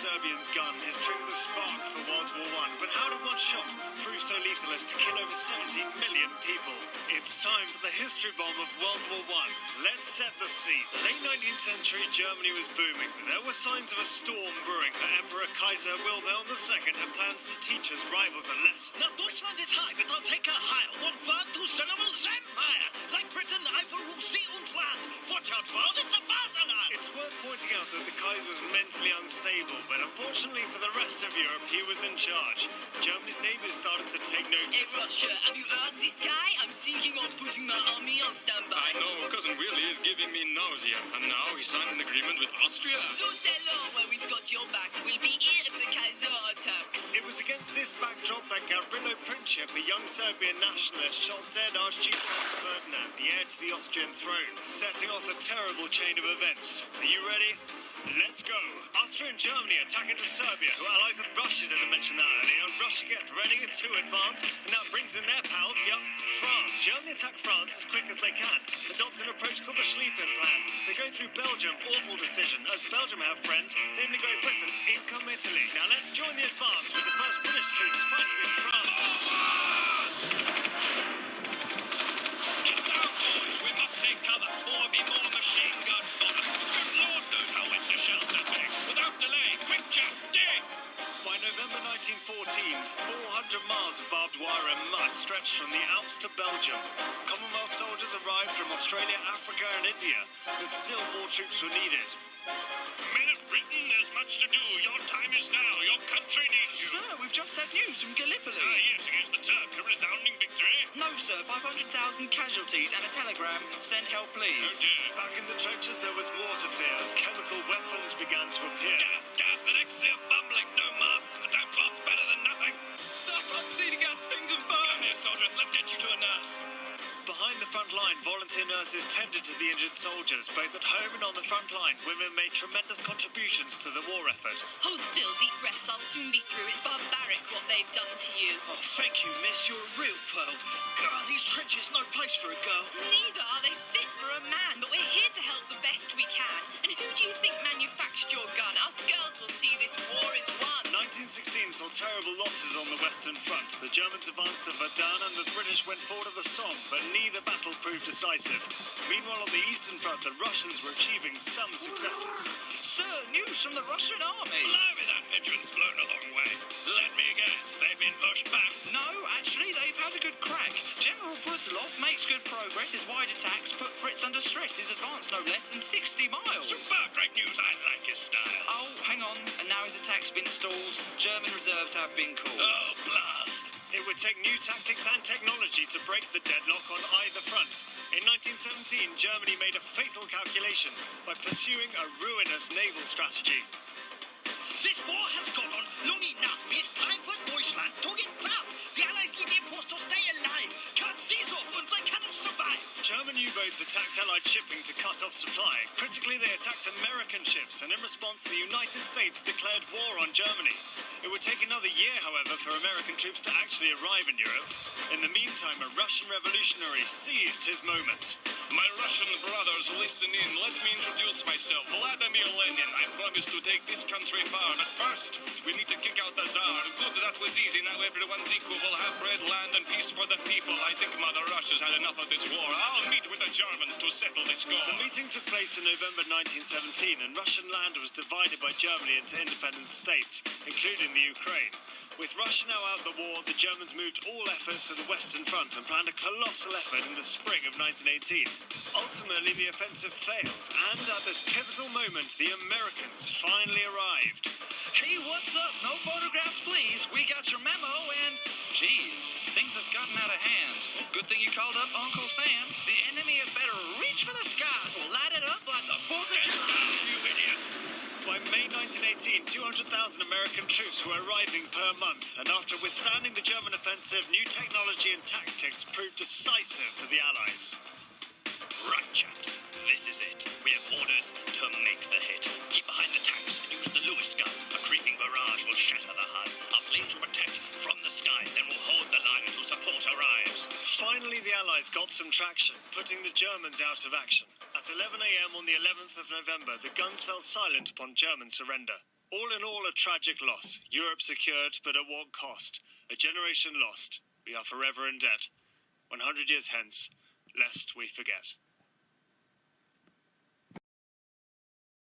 Serbian's gun has triggered the spark for World War I, but how did one shot prove so lethal as to kill over 17 million people? It's time for the history bomb of World War I. Let's set the scene. Late 19th century Germany was booming, but there were signs of a storm brewing. Her Emperor Kaiser Wilhelm II had plans to teach his rivals a lesson. Now Deutschland is high, but I'll take her higher. 1/3 to Solomon's Empire. Like Britain, I will rule sea and land. Watch out, Frau, it's a Vaterland! It's worth pointing out that the Kaiser was mentally unstable, but unfortunately for the rest of Europe, he was in charge. Germany's neighbours started to take Hey notice. Russia, have you heard this guy? I'm thinking of putting my army on standby. I know, Cousin Willie is giving me nausea, and now he signed an agreement with Austria. So tell her where we've got your back. We'll be here if the Kaiser attacks. It was against this backdrop that Gavrilo Princip, a young Serbian nationalist, shot dead Archduke Franz Ferdinand, the heir to the Austrian throne, setting off a terrible chain of events. Are you ready? Let's go. Austria and Germany attack into Serbia, who allies with Russia. Didn't mention that earlier. Russia gets ready to advance, and that brings in their pals, France. Germany attack France as quick as they can, adopts an approach called the Schlieffen Plan. They go through Belgium, awful decision, as Belgium have friends, namely Great Britain. In come Italy. Now let's join the advance with the first British troops fighting in France. Get down, boys. We must take cover, or there'll be more machine gun fodder. Good Lord, those howitzer shells are big. Without delay, quick chaps, dig! By November 1914, 400 miles of barbed wire and mud stretched from the Alps to Belgium. Commonwealth soldiers arrived from Australia, Africa and India, but still more troops were needed. Men of Britain, there's much to do. Your time is now. Your country needs you. Sir, we've just had news from Gallipoli. Yes, against the Turk. A resounding victory. No, sir, 500,000 casualties and a telegram. Send help, Oh please. dear. Back in the trenches, there was more to fear as chemical weapons began to appear. Gas, elixir, fumbling, no mask. A damn cloth's better than nothing. Sir, proximity gas stings and Come here, burns. soldier. Let's get you to a nurse. Behind the front line, volunteer nurses tended to the injured soldiers. Both at home and on the front line, women made tremendous contributions to the war effort. Hold still, deep breaths. I'll soon be through. It's barbaric what they've done to you. Oh, thank you, miss. You're a real pearl. God, these trenches, no place for a girl. Neither are they fit for a man, but we're here to help the best we can. And who do you think manufactured your gun? Us girls will see this war is won. 1916 saw terrible losses on the Western Front. The Germans advanced to Verdun and the British went forward to the Somme, but neither battle proved decisive. Meanwhile, on the Eastern Front, the Russians were achieving some successes. Sir, news from the Russian army. Blimey, that pigeon's flown a long way. Let me guess, they've been pushed back. No, actually, they've had a good crack. General Brusilov makes good progress. His wide attacks put Fritz under stress. His advance no less than 60 miles. Super, great news. I like his style. Oh, hang on. And now his attack's been stalled. German reserves have been called. Oh, blast. It would take new tactics and technology to break the deadlock on either front. In 1917, Germany made a fatal calculation by pursuing a ruinous naval strategy. This war has gone on long enough. It's time for Deutschland to get tough. The Allies need their post to stay alive. Cut these off and they cannot survive. German U-boats attacked Allied shipping to cut off supply. Critically, they attacked American ships, and in response, the United States declared war on Germany. It would take another year, however, for American troops to actually arrive in Europe. In the meantime, a Russian revolutionary seized his moment. My Russian brothers, listen in. Let me introduce myself. Vladimir Lenin. I promise to take this country far. But first, we need to kick out the Tsar. Good, that was easy. Now everyone's equal. We'll have bread, land, and peace for the people. I think Mother Russia's had enough of this war. I'll meet with the Germans to settle this score. The meeting took place in November 1917, and Russian land was divided by Germany into independent states, including the Ukraine. With Russia now out of the war, the Germans moved all efforts to the Western Front and planned a colossal effort in the spring of 1918. Ultimately, the offensive failed, and at this pivotal moment, the Americans finally arrived. Hey, what's up? No photographs, please. We got your memo and... Geez, things have gotten out of hand. Good thing you called up Uncle Sam. The enemy had better reach for the skies. We'll light it up like the 4th of July. You idiot. By May 1918, 200,000 American troops were arriving per month, and after withstanding the German offensive, new technology and tactics proved decisive for the Allies. Right, chaps. This is it. We have orders to make the hit. Keep behind the tanks and use the Lewis gun. A creeping barrage will shatter the Hun. Our planes will protect from the skies, then we'll hold the line until support arrives. Finally, the Allies got some traction, putting the Germans out of action. At 11 a.m. on the 11th of November, the guns fell silent upon German surrender. All in all, a tragic loss. Europe secured, but at what cost? A generation lost. We are forever in debt. 100 years hence, lest we forget.